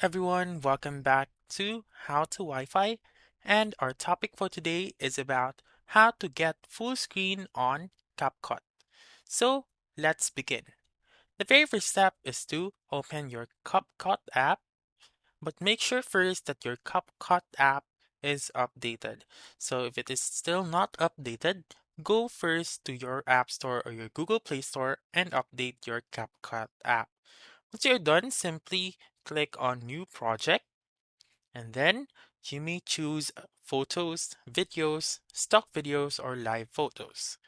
everyone? Welcome back to How to Wi-Fi, and our topic for today is about how to get full screen on CapCut. So let's begin. The very first step is to open your CapCut app, but make sure first that your CapCut app is updated. So if it is still not updated, go first to your App Store or your Google Play Store and update your CapCut app. Once you're done, simply click on New Project, and then you may choose photos, videos, stock videos, or live photos.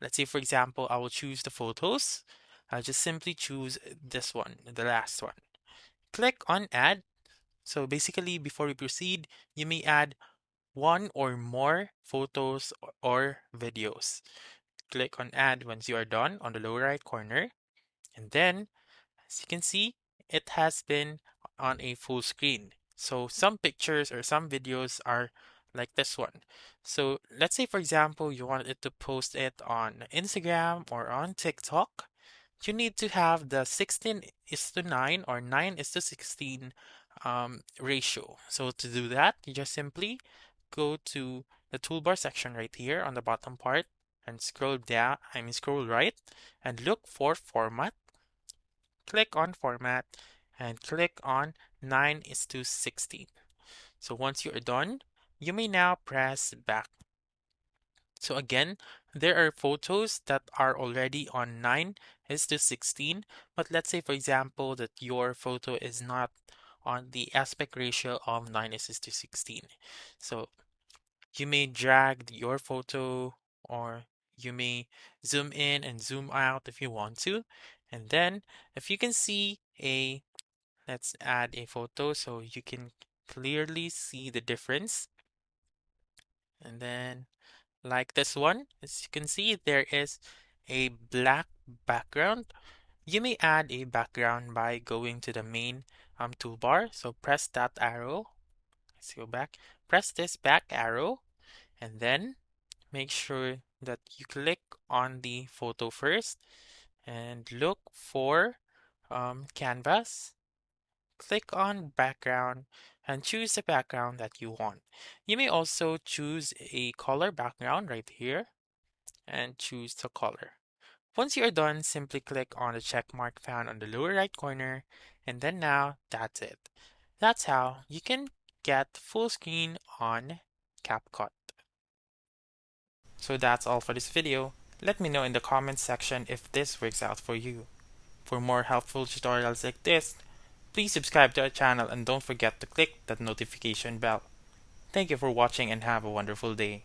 Let's say, for example, I will choose the photos. I'll just simply choose this one, the last one. Click on Add. So basically, before we proceed, you may add one or more photos or videos. Click on Add once you are done on the lower right corner, and then as you can see, it has been on a full screen. So some pictures or some videos are like this one. So let's say, for example, you wanted to post it on Instagram or on TikTok. You need to have the 16 is to 9 or 9 is to 16 ratio. So to do that, you just simply go to the toolbar section right here on the bottom part and scroll down, scroll right and look for format. Click on Format and click on 9 is to 16. So once you are done, you may now press back. So again, there are photos that are already on 9 is to 16, but let's say for example that your photo is not on the aspect ratio of 9 is to 16. So you may drag your photo or you may zoom in and zoom out if you want to. And then if you can see let's add a photo so you can clearly see the difference. And then like this one, as you can see, there is a black background. You may add a background by going to the main toolbar. So press that arrow. Let's go back. Press this back arrow and then make sure that you click on the photo first and look for canvas. Click on background and choose the background that you want. You may also choose a color background right here and choose the color. Once you are done, simply click on the check mark found on the lower right corner, and then now that's it. That's how you can get full screen on CapCut. So that's all for this video. Let me know in the comments section if this works out for you. For more helpful tutorials like this, please subscribe to our channel and don't forget to click that notification bell. Thank you for watching and have a wonderful day.